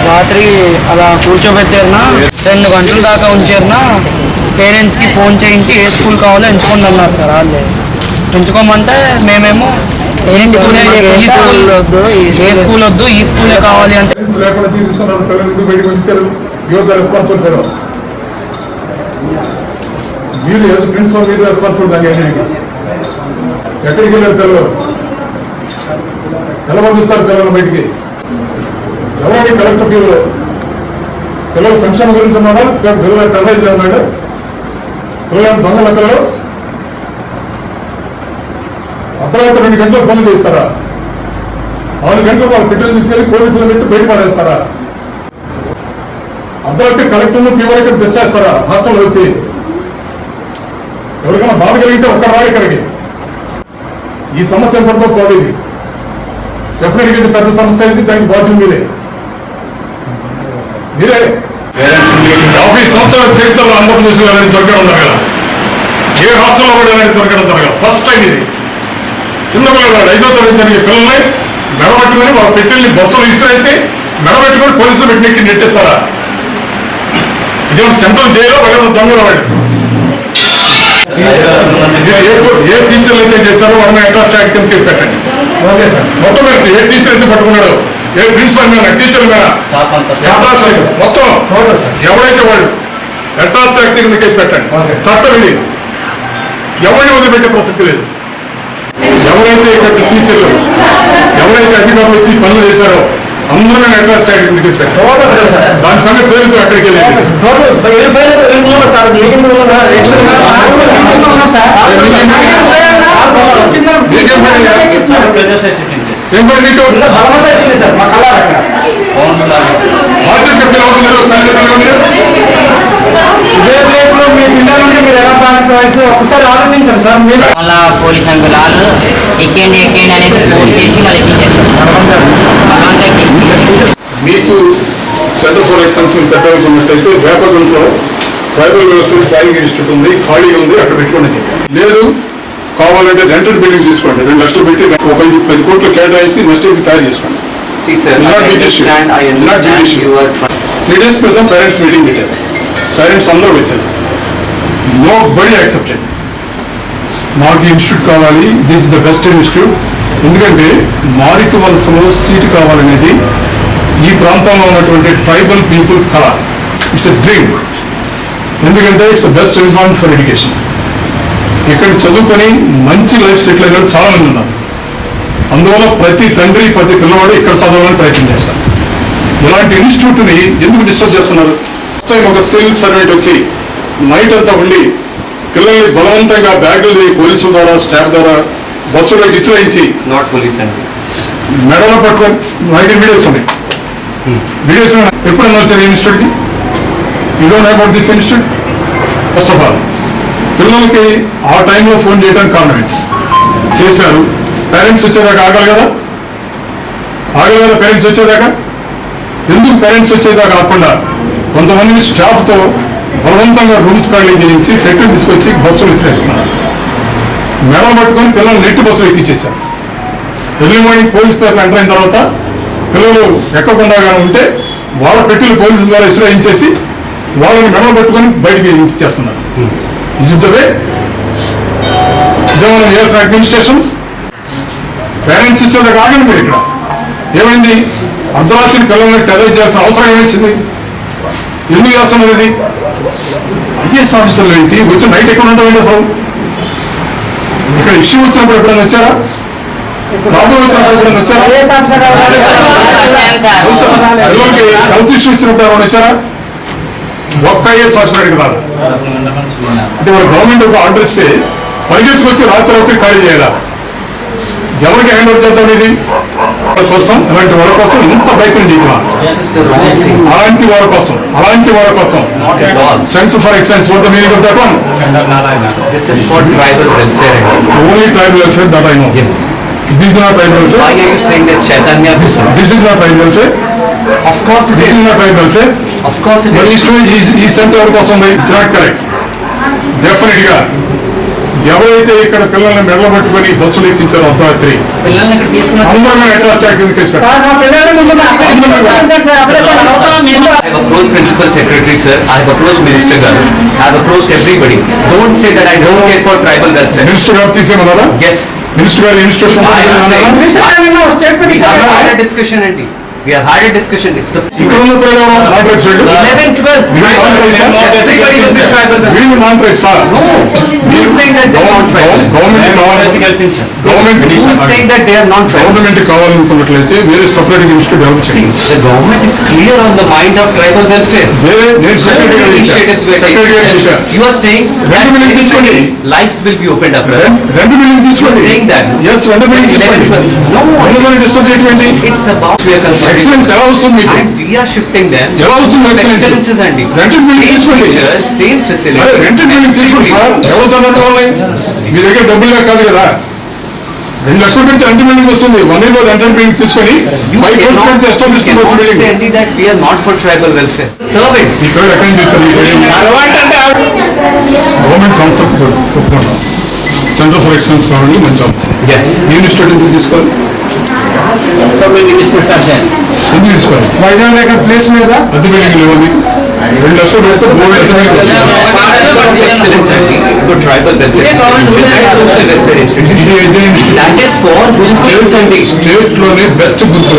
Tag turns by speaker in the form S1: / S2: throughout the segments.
S1: రాత్రి అలా కూర్చోబెట్టారునా 2 గంటల దాకా ఉంచారునా పేరెంట్స్కి ఫోన్ చేయించి ఏ స్కూల్ కావాలో ఎంచుకోండి అన్నారు సార్. వాళ్ళే ఎంచుకోమంటే మేమేమో ఏ స్కూల్ వద్దు ఈ స్కూలే కావాలి అంటే
S2: ఎక్కడికి వెళ్ళారు పిల్లలు? ఎలా పంపిస్తారు పిల్లలు బయటికి? ఎవరైనా కలెక్టర్ పిల్లల సంక్షేమం గురించి ఉన్నాడా? పిల్లలు టెర్రరైజ్ ఉన్నాడు? పిల్లలు దొంగల పిల్లలు అర్ధరాత్రి 2 గంటలు ఫోన్ చేస్తారా? 4 గంటలు వాళ్ళు పిల్లలు తీసుకెళ్లి పోలీసులు పెట్టి బయట పడేస్తారా? అర్ధరాత్రి కలెక్టర్ను పీవర్ ఇక్కడ తెచ్చేస్తారా? హాస్టల్ వచ్చి ఎవరికైనా బాధ కలిగితే ఒక్క రా ఇక్కడికి. ఈ సమస్య ఎంతతో పోలేదు. డెఫినెట్గా ఇది పెద్ద సమస్య అయింది. దానికి బాధ్యులు మీరే. 50 సంవత్సరాల చరిత్రలో ఆంధ్రప్రదేశ్లో అలాంటి దొరకడం జరగల. ఏ రాష్ట్రంలో కూడా అలాంటి దొరకడం జరగల. ఫస్ట్ టైం ఇది. చిన్నపిల్లలు 5వ తరగతి జరిగే పిల్లల్ని మెడబెట్టుకుని వాళ్ళ పెట్టెల్ని బస్సులు ఇచ్చేసి మెడబెట్టుకుని పోలీసులు పెట్టినెక్కి నెట్టేస్తారా? ఇదేమో సెంట్రల్ జైల్లో వాళ్ళ దొంగలు వాడు. ఏ టీచర్లు అయితే చేశారో వాళ్ళని అట్రాసిటీ యాక్ట్ కింద కేసు పెట్టండి. మొత్తం ఏ టీచర్ అయితే పట్టుకున్నాడు, ఏ ప్రిన్సిపల్ మీద, టీచర్ మీద మొత్తం ఎవరైతే వాడు అట్రాసిటీ యాక్ట్ కింద కేసు పెట్టండి. చట్టం ఇది. ఎవరిని వదిలిపెట్టే ప్రసక్తి లేదు. ఎవరైతే ఇక్కడ టీచర్లు ఎవరైతే అధికారులు వచ్చి పనులు చేశారో అందరూ అట్రాసిటీ యాక్ట్ కింద కేసు పెట్టారు. దాని సంగతి తేలితో అక్కడికి వెళ్ళేది. ఒకసారి ఆలోచించండి సార్.
S3: మళ్ళా పోలీస్ అంకుల్ వాళ్ళు ఎక్కండి అనేది ఫోర్స్ చేసి మళ్ళీ
S2: మీకు సెంటర్ ఫర్ ఎక్సలెన్స్ పెట్టాలనుకున్నట్లయితే వేపగుంట్లో ట్రైబల్ వెల్ఫేర్ ట్రైనింగ్ ఇన్స్టిట్యూట్ ఉంది, ఖాళీగా ఉంది, అక్కడ పెట్టుకోండి. లేదు కావాలంటే రెంటెడ్ బిల్డింగ్ తీసుకోండి. 2 లక్షలు పెట్టి 10 కోట్లు కేటాయించి నెక్స్ట్ తయారు చేసుకోండి. 3 days క్రితం పేరెంట్స్ మీటింగ్ పెట్టారు. పేరెంట్స్ అందరూ వచ్చారు. Nobody accepted. మాకు ఇన్స్టిట్యూట్ కావాలి, this is the best institute. ఎందుకంటే మారిక వలసలో సీటు కావాలనేది ఈ ప్రాంతంలో ఉన్నటువంటి ట్రైబల్ పీపుల్ కళ. It's a dream. ఎందుకంటే it's the best environment for education. ఇక్కడ చదువుకొని మంచి లైఫ్ సెటిల్ అయిన చాలా మంది ఉన్నారు. అందువల్ల ప్రతి తండ్రి ప్రతి పిల్లవాడు ఇక్కడ చదవాలని ప్రయత్నం చేస్తారు. ఇలాంటి ఇన్స్టిట్యూట్ని ఎందుకు డిస్టర్బ్ చేస్తున్నారు? ఒక సివిల్ సర్వెంట్ వచ్చి నైట్ అంతా ఉండి పిల్లల్ని బలవంతంగా బ్యాగులు పోలీసుల ద్వారా స్టాఫ్ ద్వారా బస్సులో విసిరించి
S4: నాట్ పోలీస్ అండి
S2: మెడలో పట్టుకొని వీడియోస్ ఉన్నాయి. వీడియోస్ ఎప్పుడైనా వచ్చారు ఇన్స్టిట్యూట్కి? You don't know about this institute. First of all పిల్లలకి ఆ టైంలో ఫోన్ చేయడానికి కారణం చేశారు. పేరెంట్స్ వచ్చేదాకా ఆగాలి కదా పేరెంట్స్ వచ్చేదాకా. ఎందుకు పేరెంట్స్ వచ్చేదాకా కాకుండా కొంతమందిని స్టాఫ్తో బలవంతంగా రూమ్స్ ఖాళీ చేయించి పెట్టుకుని తీసుకొచ్చి బస్సులు విసిరేస్తున్నారు. మెడలు పట్టుకొని పిల్లలు నెట్టి బస్సులు ఎక్కించేశారు. Early morning police paper enter అయిన తర్వాత పిల్లలు ఎక్కకుండా ఉంటే వాళ్ళ పెట్టెలు పోలీసుల ద్వారా విసిరేయించేసి వాళ్ళని మెడలు పట్టుకొని బయటికి ఇచ్చేస్తున్నారు. Is it the way? ఇదేమన్నా చేయాల్సిన అడ్మినిస్ట్రేషన్? పేరెంట్స్ ఇచ్చేదాకా ఆగండి మీరు. ఇక్కడ ఏమైంది? అర్ధరాత్రి పిల్లల్ని టెర్రరైజ్ చేయాల్సిన అవసరం ఏమొచ్చింది? ఎందుకు చేస్తున్నారు ఇది? ఐఏఎస్ ఆఫీసర్లు ఏంటి వచ్చి నైట్ ఎక్కడ ఉంటామండి? అసలు ఇక్కడ ఇష్యూ వచ్చినప్పుడు ఎప్పుడైనా వచ్చారా? ప్రాబ్లం వచ్చినప్పుడు ఎప్పుడైనా వచ్చారా? హెల్త్ ఇష్యూ వచ్చినప్పుడు ఎవరైనా వచ్చారా? ఒక్క ఐఏఎస్ ఆఫీసర్ అడిగి రాదు. అంటే వాళ్ళ గవర్నమెంట్ ఒక ఆర్డర్ ఇస్తే పరిగెత్తుకొచ్చి రాత్రి ఖాళీ చేయాలా? ఎవరికి హ్యాండ్ ఓవర్ చేద్దాం? ఇది కోసం అలాంటి వాళ్ళ కోసం ఇంత ప్రయత్నం చేయాలి. అలాంటి వాళ్ళ కోసం centre for excellence what the meaning of that one?
S4: This is for tribal welfare.
S2: Only tribal welfare that I know.
S4: Yes.
S2: This is not tribal welfare.
S4: Why are you saying that Chaitanya?
S2: This is not tribal welfare.
S4: Of course it
S2: this is not tribal welfare.
S4: Of course it
S2: but
S4: is.
S2: ఈ centre ఎవరి కోసం? It's not correct. డెఫినెట్గా ఎవరైతే ఇక్కడ పిల్లల్ని మెడలబట్టుకొని బస్సులు ఎక్కించారో అర్ధరాత్రి
S3: పిల్లల్ని ఇక్కడ తీసుకుని
S2: అందరూ అటాచ్ ట్యాక్ కేసు పెట్టారు.
S4: I have approached Principal Secretary, sir. I have approached Minister Garu. I have approached everybody. Don't say that I don't care for tribal welfare.
S2: Minister గారు తీసేమన్నారా?
S4: Yes.
S2: మినిస్టర్ గారు institution
S4: I am saying. We have had a discussion, Andy. We have had a discussion. It's the
S2: ఇక్కడ ఉన్న పిల్లలు non tribes
S4: 11th, 12th. Everybody will be tribal.
S2: వీళ్ళు non tribes sir.
S4: No. Who is saying that they are not tribal?
S2: Government
S4: Who is saying that they are not tribal?
S2: Government కావాలనుకున్నట్లయితే వేరే separate institute develop
S4: See,
S2: చేయండి.
S4: the government is clear on the mind of tribal welfare.
S2: వేరే నేను secretary గారు
S4: Initiatives were
S2: secretary గారు
S4: taken.
S2: ఇచ్చారు.
S4: You are saying that
S2: Rendu million తీసుకోండి.
S4: lives will be opened up, brother.
S2: రెండు building తీసుకోండి.
S4: You are saying that.
S2: Yes రెండు building తీసుకోండి.
S4: 11, 12. No.
S2: రెండు డిస్టర్బ్ చేయటువంటి
S4: It's about we are concerned.
S2: Excellence ఎలా వస్తుంది మీకు?
S4: And we are shifting them.
S2: ఎలా వస్తుంది
S4: Excellences, Andy.
S2: Rented building
S4: Same
S2: తీసుకోండి.
S4: teachers, same
S2: అరే
S4: facilities.
S2: రెంటెడ్ బిల్డింగ్ తీసుకోండి సార్. ఎవరు చదవడం వల్ల మీ దగ్గర డబ్బులు లేక కాదు కదా. 2 లక్షలు పెడితే రెంటెడ్ బిల్డింగ్ వస్తుంది. 1 year లో రెంటెడ్ బిల్డింగ్ తీసుకొని
S4: You
S2: 5 crores
S4: cannot,
S2: పెడితే establish
S4: you cannot
S2: building.
S4: say, Andy, that we are not for tribal welfare. Servant.
S2: ఈ పేరు ఎక్కడి నుంచి వచ్చారు? గవర్నమెంట్ కాన్సెప్ట్ ఒప్పుకుంటాం. సెంటర్ ఫర్ ఎక్సలెన్స్ కావాలి మంచి ఆలోచన.
S4: Yes.
S2: ఇన్స్టిట్యూట్ ఎందుకు తీసుకోవాలి? ఎందుకు తీసుకోవాలి?
S1: వైజాగ్ దగ్గర ప్లేస్ లేదా?
S2: అద్దె బిల్డింగ్ లేవని 2 లక్షలు పెడితే 3 లక్షలు
S4: Excellence, Andy, is for tribal welfare. Social welfare institution.
S2: ఇది అయితే
S4: That is for Muslims, Andy.
S2: State లోనే బెస్ట్ గుర్తు.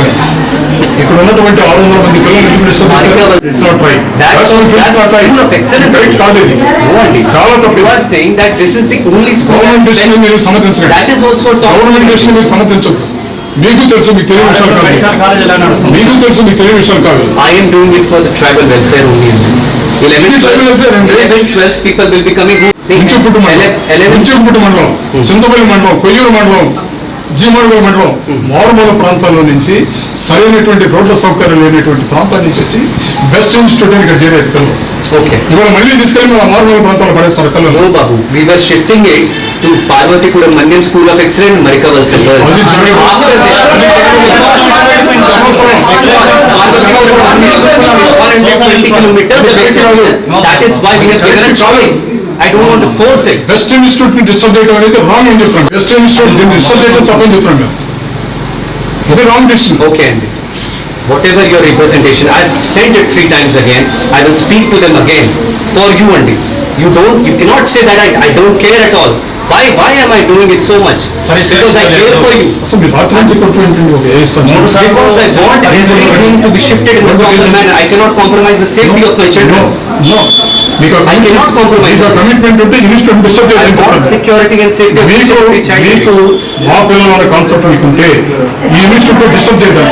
S2: ఇక్కడ ఉన్నటువంటి 600 మంది పిల్లలు ఎందుకు డిస్టర్బ్ చేశారు? It's not right.
S4: That's school of excellence.
S2: Right కాదు ఇది.
S4: No, Andy.
S2: చాలా తప్పు.
S4: You are saying that this is the only school.
S2: Government decision మీరు సమర్థించండి.
S4: That is also a top
S2: government
S4: school.
S2: Decision మీరు సమర్థించొద్దు. మీకు తెలుసు మీకు తెలియని విషయాలు కాదు. మీకు తెలుసు మీకు తెలియని విషయాలు కాదు.
S4: I am doing it for the tribal welfare only. 11,
S2: It is tribal welfare, Andy.
S4: 11, 12 people will be coming.
S2: ముంచెంపుట్టు మండలం
S4: 11,
S2: ముంచెంపుట్టు మండలం చింతపల్లి మండలం కొయ్యూరు మండలం జీమడుగుల మండలం మారుమూల ప్రాంతాల్లో నుంచి సరైనటువంటి రోడ్ల సౌకర్యం లేనటువంటి ప్రాంతాల నుంచి వచ్చి బెస్ట్ ఇన్స్టిట్యూట్ అని ఇక్కడ చేరేది పిల్లలు.
S4: Okay.
S2: ఇవాళ మళ్ళీ తీసుకెళ్ళి మన మారుమూల ప్రాంతాల్లో పడేస్తారు పిల్లలు.
S4: No, Babu. We were shifting it to Parvatipuram Manyam School of Excellence, Marikavals.
S2: అది జరగదు.
S4: After that, 120 kilometers away. That is why we have given a choice. I don't want to force it.
S2: Best institute ని disturb చేయడం అనేది wrong అని చెప్తున్నాను. Best institute దీన్ని disturb చేయడం తప్పని చెప్తున్నాను మేము. ఇది wrong decision.
S4: Okay, Andy. Whatever your representation, I've sent it 3 times again. I will speak to them again. For you, Andy. You cannot say that I don't care at all. Why am I doing it so much? Because I care for you.
S2: అసలు మీరు రాత్రి నుంచి కొట్టుకుంటుంది ఒక
S4: Because I want everything to be shifted in a proper manner. I cannot compromise the safety of my children.
S2: మీకు
S4: I cannot compromise.
S2: Commitment ఉంటే institute disturb
S4: I want
S2: చేయడం
S4: security and safety of each and every
S2: మీకు
S4: child.
S2: మా పిల్లల అనే concept మీకుంటే ఈ institute disturb చేయడం.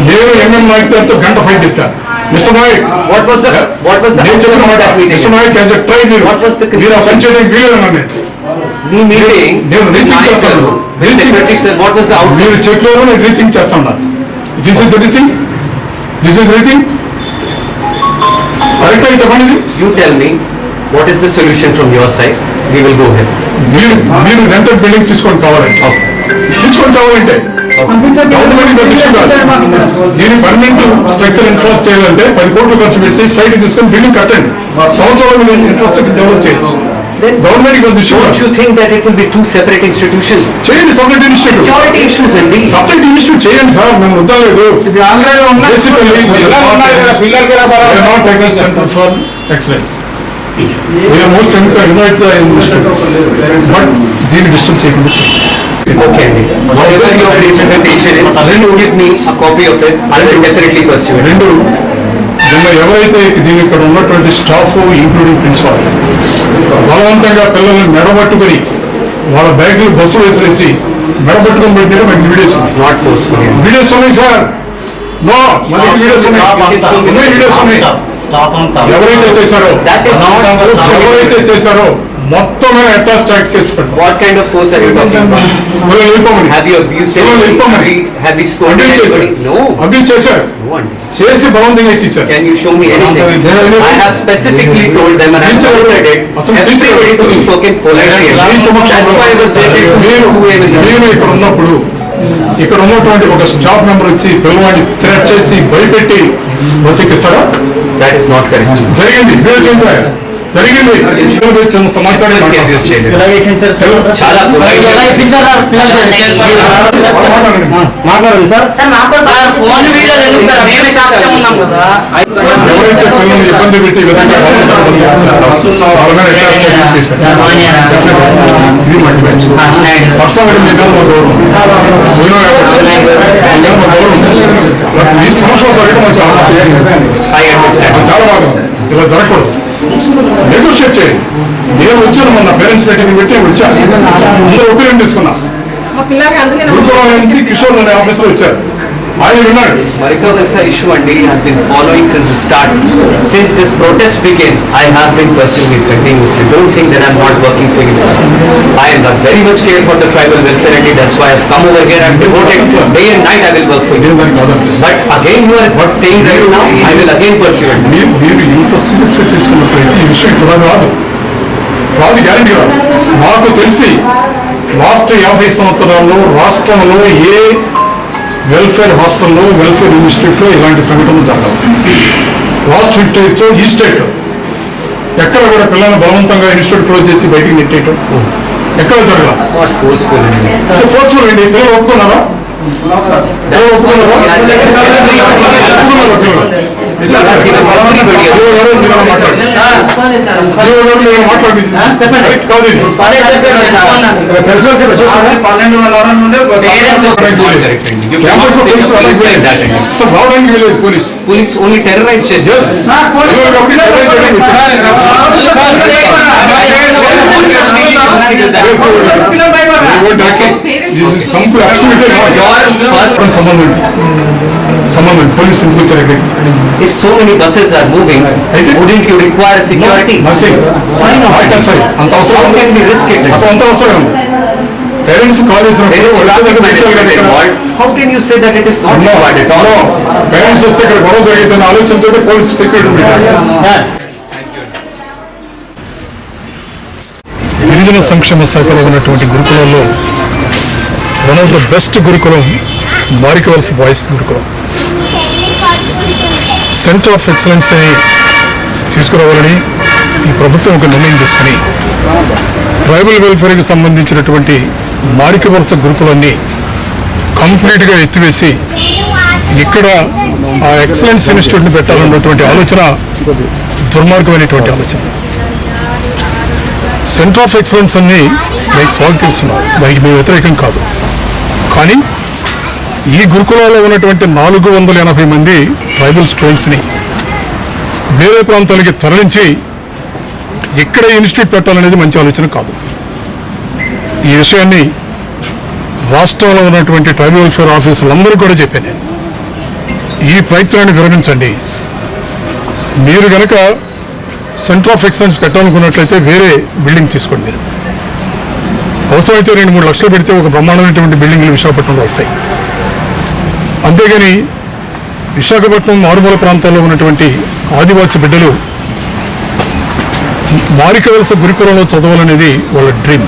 S2: నేను ఎంఎం నాయక్ గారితో గంట ఫైట్ చేశాను. Mister Nayak
S4: What was the
S2: నేను చెప్పిన
S4: outcome of
S2: మాట
S4: that meeting?
S2: Mister Nayak as a try మీరు
S4: What was the
S2: మీరు ఆ పని చేయడానికి వీలేదన్నాను.
S4: The meeting.
S2: నేను రీథింక్ చేస్తాను.
S4: The secretary said, what was the outcome?
S2: మీరు చెప్పారు నేను రీథింక్ చేస్తాను. దిస్ ఇస్ రీథింగ్ కరెక్ట్ అయితే చెప్పండి. ఇది
S4: You tell me, what is the solution from your side? We will go ahead.
S2: మీరు రెంటెడ్ బిల్డింగ్ తీసుకొని కావాలండి. తీసుకొని కావాలంటే గవర్నమెంట్ ఇష్యూ కాదు. దీని పర్మనెంట్ స్ట్రక్చర్ ఇన్స్టాల్ చేయాలంటే 10 కోట్లు ఖర్చు పెట్టి సైట్ తీసుకొని బిల్డింగ్ కట్టండి. సంవత్సరాలు మీరు ఇన్ఫ్రాస్ట్రక్చర్ డెవలప్ చేయొచ్చు. Government issue
S4: Don't you think that it will be 2 separate institutions?
S2: చేయండి. Separate institute
S4: Security issues and these.
S2: Separate institute చేయండి సార్. మేము వద్దలేదు. Not technical centre for excellence. We are most unite the institute. But దీన్ని disturb చేయకుండా
S4: Okay, Andy. Whatever your representation is, please give me a copy of it. I will definitely pursue it.
S2: రెండు నిన్న ఎవరైతే దీని ఇక్కడ ఉన్నటువంటి స్టాఫ్ ఇంక్లూడింగ్ ప్రిన్సిపాల్ బలవంతంగా పిల్లల్ని మెడబట్టుకుని వాళ్ళ బ్యాగ్లు బస్సు వేసేసి మెడబట్టుకుని పెట్టినట్టు మాకు వీడియోస్ ఉన్నాయి.
S4: Not forcefully.
S2: వీడియోస్ ఉన్నాయి సార్. నో మనకి వీడియోస్ ఉన్నాయి. వీడియోస్ ఉన్నాయి. ఎవరైతే చేశారో
S4: That is not forceful.
S2: ఎవరైతే చేశారో మొత్తం అటాచ్ స్టార్ట్ కేసు పెడతాం.
S4: What kind of force are you talking about?
S2: పిల్లలు వెళ్ళిపోమని
S4: Have you abused
S2: పిల్లలు
S4: anybody?
S2: వెళ్ళిపోమని
S4: Have you scolded
S2: అబ్యూజ్ చేశారు.
S4: anybody? No.
S2: అబ్యూజ్ చేశారు.
S4: No, Andy.
S2: చేసి బలవంతంగా ఇచ్చారు.
S4: Can you show me anything? I have specifically told them and I have noted it. Everybody to be spoken politely. That's why I was rated to 2A in the
S2: నేను ఇక్కడ ఉన్నప్పుడు ఇక్కడ ఉన్నటువంటి ఒక staff member వచ్చి పిల్లవాడిని threat చేసి భయపెట్టి bus ఎక్కిస్తారా?
S4: That is not correct.
S2: జరిగింది. జరిగింది. చిన్న సమాచారం
S4: చాలా
S1: మాట్లాడండి సార్.
S3: ఫోన్ వీడియో తెలుసు సార్, మేమే సాక్ష్యం ఉన్నాం కదా.
S2: ఎవరైతే పిల్లల్ని ఇబ్బంది పెట్టి విధంగా ఈ సంవత్సరం జరగడం చాలా బాగా ఇలా జరగకూడదు. నెగోషియేట్ చేయండి. నేను వచ్చాను మొన్న పేరెంట్స్ మీటింగ్ పెట్టి వచ్చాను, అందరూ ఒపీనియన్ తీసుకున్నా. గురుకులం నుంచి కిషోర్ అనే ఆఫీసర్ వచ్చారు, ఆయన విన్నాడు.
S4: Marikavalsa issue and I have been following since the start. Since this protest began, I have been pursuing it continuously. Don't think that I'm not working for you. I am very much care for the tribal welfare and that's why I've come over here. I'm devoted day and night. I will work for you. But again, you are saying right now, I will again pursue it.
S2: మీరు ఇంత సీరియస్గా తీసుకున్నట్లయితే ఈ విషయం కూడా రాదు guarantee రాదు. నాకు తెలిసి లాస్ట్ 50 సంవత్సరాల్లో రాష్ట్రంలో ఏ వెల్ఫేర్ హాస్టల్లో వెల్ఫేర్ ఇన్స్టిట్యూట్లో ఇలాంటి సంఘటనలు జరగవు. లాస్ట్ స్టేట్స్ ఈ స్టేట్ ఎక్కడ కూడా పిల్లల్ని బలవంతంగా ఇన్స్టిట్యూట్ క్లోజ్ చేసి బయటికి నెట్టేయటం ఎక్కడ జరగదు. ఫోర్స్ఫుల్ అండి. పిల్లలు ఒప్పుకున్నారా?
S4: Police only terrorize చేస్తారు.
S2: సంబంధం పోలీస్ ఎందుకు వచ్చారు?
S4: If so many buses are moving, wouldn't you require a security?
S2: అంత అవసరం
S4: How can we risk it?
S2: అసలు అంత అవసరం ఉంది. Parents call
S4: How can you say that it is not required at all?
S2: Parents వస్తే ఇక్కడ గొడవ జరిగితే ఆలోచనతో పోలీస్ సెక్యూరిటీ గిరిజన సంక్షేమ శాఖలో ఉన్నటువంటి గురుకులంలో వన్ ఆఫ్ ద బెస్ట్ గురుకులం మారికవలస బాయ్స్ గురుకులం. సెంటర్ ఆఫ్ ఎక్సలెన్స్ అని తీసుకురావాలని ఈ ప్రభుత్వం ఒక నిర్ణయం తీసుకుని ట్రైబల్ వెల్ఫేర్కి సంబంధించినటువంటి మారికవలస గురుకులాన్ని కంప్లీట్గా ఎత్తివేసి ఇక్కడ ఆ ఎక్సలెన్స్ ఇన్స్టిట్యూట్ని పెట్టాలన్నటువంటి ఆలోచన దుర్మార్గమైనటువంటి ఆలోచన. సెంటర్ ఆఫ్ ఎక్సలెన్స్ అన్ని మీకు స్వాగతిస్తున్నాం, దానికి మేము వ్యతిరేకం కాదు. కానీ ఈ గురుకులాల్లో ఉన్నటువంటి 480 మంది ట్రైబల్ స్టూడెంట్స్ని వేరే ప్రాంతాలకి తరలించి ఇక్కడ ఇన్స్టిట్యూట్ పెట్టాలనేది మంచి ఆలోచన కాదు. ఈ విషయాన్ని రాష్ట్రంలో ఉన్నటువంటి ట్రైబల్ వెల్ఫేర్ ఆఫీసర్లందరూ కూడా చెప్పాను నేను. ఈ ప్రయత్నాన్ని విరమించండి. మీరు కనుక సెంటర్ ఆఫ్ ఎక్సలెన్స్ పెట్టాలనుకున్నట్లయితే వేరే బిల్డింగ్ తీసుకోండి. మీరు అవసరమైతే 2-3 లక్షలు పెడితే ఒక బ్రహ్మాండమైనటువంటి బిల్డింగ్లు విశాఖపట్నంలో వస్తాయి. అంతేగాని విశాఖపట్నం మారుమూల ప్రాంతాల్లో ఉన్నటువంటి ఆదివాసీ బిడ్డలు మారికవలస గురుకులంలో చదవాలనేది వాళ్ళ డ్రీమ్.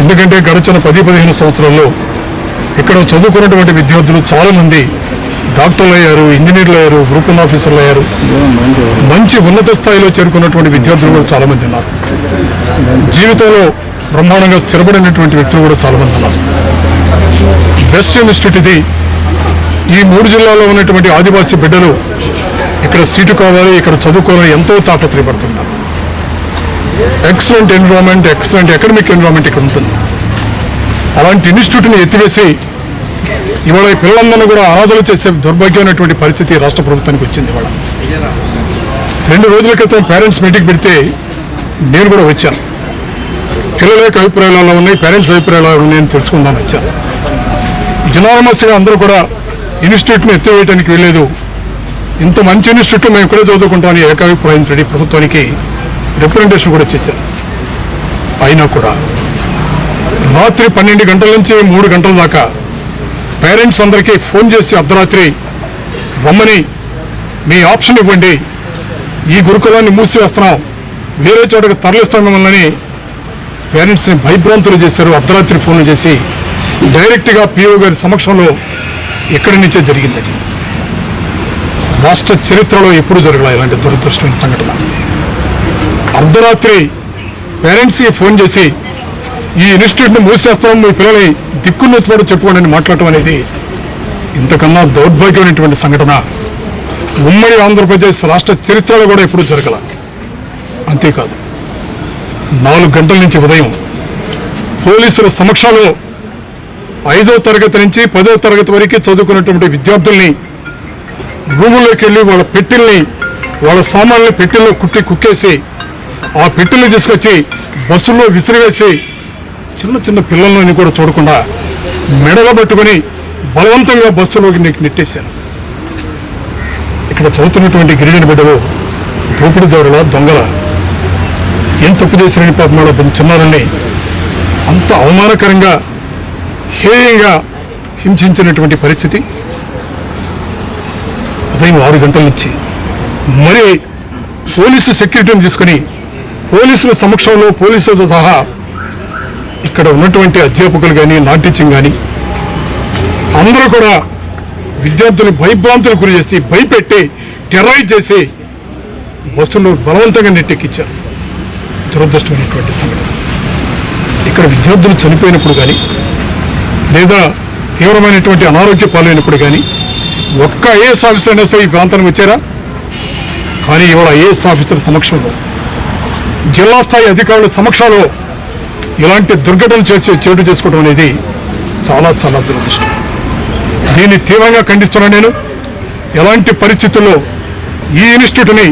S2: ఎందుకంటే గడిచిన 10-15 సంవత్సరాల్లో ఇక్కడ చదువుకున్నటువంటి విద్యార్థులు చాలామంది డాక్టర్లు అయ్యారు, ఇంజనీర్లు అయ్యారు, గ్రూప్ 1 ఆఫీసర్లు అయ్యారు. మంచి ఉన్నత స్థాయిలో చేరుకున్నటువంటి విద్యార్థులు కూడా చాలామంది ఉన్నారు. జీవితంలో బ్రహ్మాండంగా స్థిరపడినటువంటి వ్యక్తులు కూడా చాలామంది ఉన్నారు. బెస్ట్ ఇన్స్టిట్యూట్ ఇది. ఈ 3 జిల్లాల్లో ఉన్నటువంటి ఆదివాసీ బిడ్డలు ఇక్కడ సీటు కావాలి, ఇక్కడ చదువుకోవాలని ఎంతో తాపత్రయపడుతున్నారు. Excellent environment, excellent academic environment ఇక్కడ ఉంటుంది. అలాంటి ఇన్స్టిట్యూట్ని ఎత్తివేసి ఇవాళ ఈ పిల్లలందరినీ కూడా అనాథలు చేసే దుర్భాగ్యమైనటువంటి పరిస్థితి రాష్ట్ర ప్రభుత్వానికి వచ్చింది. ఇవాళ 2 రోజుల క్రితం పేరెంట్స్ మీటింగ్ పెడితే నేను కూడా వచ్చాను. పిల్లల యొక్క అభిప్రాయాలు ఎలా ఉన్నాయి, పేరెంట్స్ అభిప్రాయాలు ఎలా ఉన్నాయని తెలుసుకుందామని వచ్చాను. యునానిమస్గా అందరూ కూడా ఇన్స్టిట్యూట్ని ఎత్తివేయడానికి వెళ్ళలేదు, ఇంత మంచి ఇన్స్టిట్యూట్ మేము ఇక్కడే చదువుకుంటామని ఏకాభిప్రాయంతో ప్రభుత్వానికి రిప్రజెంటేషన్ కూడా చేశారు. అయినా కూడా రాత్రి 12 గంటల నుంచి 3 గంటల దాకా పేరెంట్స్ అందరికీ ఫోన్ చేసి అర్ధరాత్రి రమ్మని మీ ఆప్షన్ ఇవ్వండి, ఈ గురుకులాన్ని మూసివేస్తున్నాం, వేరే చోటకి తరలిస్తాం మిమ్మల్ని పేరెంట్స్ని భయభ్రాంతులు చేశారు. అర్ధరాత్రి ఫోన్లు చేసి డైరెక్ట్గా పిఓ గారి సమక్షంలో ఇక్కడి నుంచే జరిగింది. అది రాష్ట్ర చరిత్రలో ఎప్పుడు జరగలేదు ఇలాంటి దురదృష్టమైన సంఘటన. అర్ధరాత్రి పేరెంట్స్కి ఫోన్ చేసి ఈ ఇన్స్టిట్యూట్ని మూసేస్తాం, మీ పిల్లల్ని దిక్కున్నెత్తుపడి చెప్పుకోండి మాట్లాడటం అనేది ఇంతకన్నా దౌర్భాగ్యమైనటువంటి సంఘటన ఉమ్మడి ఆంధ్రప్రదేశ్ రాష్ట్ర చరిత్రలో కూడా ఎప్పుడూ జరగల. అంతేకాదు 4 గంటల నుంచి ఉదయం పోలీసుల సమక్షంలో 5వ తరగతి నుంచి 10వ తరగతి వరకు చదువుకున్నటువంటి విద్యార్థుల్ని రూముల్లోకి వెళ్ళి వాళ్ళ పెట్టిల్ని, వాళ్ళ సామాన్లు పెట్టిల్లో కుక్కేసి ఆ పెట్టిల్ని తీసుకొచ్చి బస్సుల్లో విసిరివేసి చిన్న చిన్న పిల్లలని కూడా చూడకుండా మెడలో పట్టుకొని బలవంతంగా బస్సులోకి నెట్టేశారు. ఇక్కడ చదువుతున్నటువంటి గిరిజన బిడ్డలు దోపిడీదారుల దొంగల ఏం తప్పు చేసిన పాపం చిన్నారని అంత అవమానకరంగా హేయంగా హింసించినటువంటి పరిస్థితి. ఉదయం 6 గంటల నుంచి మరి పోలీసు సెక్యూరిటీని తీసుకుని పోలీసుల సమక్షంలో పోలీసులతో సహా ఇక్కడ ఉన్నటువంటి అధ్యాపకులు కానీ నాన్ టీచింగ్ కానీ అందరూ కూడా విద్యార్థులు భయభ్రాంతులకు గురి చేసి భయపెట్టి టెర్రరైజ్ చేసి బస్సుల్లో బలవంతంగా నెట్టెక్కించారు. దురదృష్టమైనటువంటి సంఘటన. ఇక్కడ విద్యార్థులు చనిపోయినప్పుడు కానీ లేదా తీవ్రమైనటువంటి అనారోగ్య పాలైనప్పుడు కానీ ఒక్క ఐఏఎస్ ఆఫీసర్ అయినా సరే ఈ ప్రాంతానికి వచ్చారా? కానీ ఇవాళ ఐఏఎస్ ఆఫీసర్ సమక్షంలో జిల్లా స్థాయి అధికారుల సమక్షంలో ఇలాంటి దుర్ఘటనలు చోటు చేసుకోవడం అనేది చాలా చాలా దురదృష్టం. దీన్ని తీవ్రంగా ఖండిస్తున్నాను నేను. ఎలాంటి పరిస్థితుల్లో ఈ ఇన్స్టిట్యూట్ని,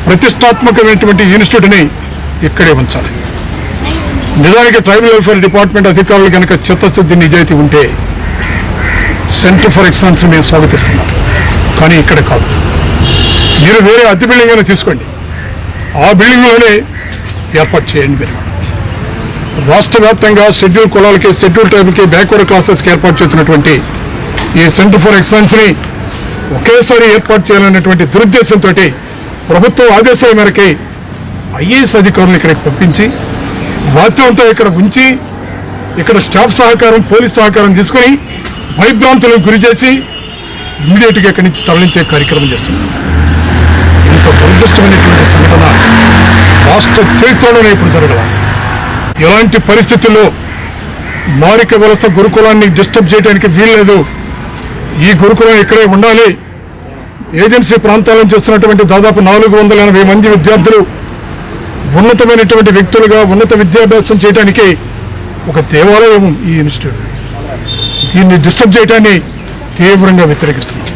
S2: ప్రతిష్టాత్మకమైనటువంటి ఇన్స్టిట్యూట్ని ఇక్కడే ఉంచాలి. నిజానికి ట్రైబల్ వెల్ఫేర్ డిపార్ట్మెంట్ అధికారులు కనుక చిత్తశుద్ధి నిజాయితీ ఉంటే సెంటర్ ఫర్ ఎక్సలెన్స్ మేము స్వాగతిస్తున్నాం. కానీ ఇక్కడ కాదు. మీరు వేరే అద్దె బిల్డింగ్ అయినా తీసుకోండి, ఆ బిల్డింగ్లోనే ఏర్పాటు చేయండి. మీరు రాష్ట్ర వ్యాప్తంగా షెడ్యూల్ కులాలకి, షెడ్యూల్ ట్రైబుల్కి, బ్యాక్వర్డ్ క్లాసెస్కి ఏర్పాటు చేస్తున్నటువంటి ఈ సెంటర్ ఫర్ ఎక్సలెన్స్ని ఒకేసారి ఏర్పాటు చేయాలనేటువంటి దురుద్దేశంతో ప్రభుత్వం ఆదేశాల మేరకి ఐఏఎస్ అధికారులను ఇక్కడికి పంపించి రాత్రి అంతా ఇక్కడ ఉంచి ఇక్కడ స్టాఫ్ సహకారం, పోలీస్ సహకారం తీసుకొని భయభ్రాంతులకు గురి చేసి ఇమ్మీడియట్గా ఇక్కడి నుంచి తరలించే కార్యక్రమం చేస్తున్నారు. ఇంత దురదృష్టమైనటువంటి సంఘటన రాష్ట్ర చరిత్రలోనే ఇప్పుడు జరగల. ఎలాంటి పరిస్థితుల్లో మారిక వలస గురుకులాన్ని డిస్టర్బ్ చేయడానికి వీల్లేదు. ఈ గురుకులం ఇక్కడే ఉండాలి. ఏజెన్సీ ప్రాంతాల నుంచి వస్తున్నటువంటి దాదాపు 480 మంది విద్యార్థులు ఉన్నతమైనటువంటి వ్యక్తులుగా ఉన్నత విద్యాభ్యాసం చేయడానికి ఒక దేవాలయం ఈ ఇన్స్టిట్యూట్. దీన్ని డిస్టర్బ్ చేయడాన్ని తీవ్రంగా వ్యతిరేకిస్తున్నాం.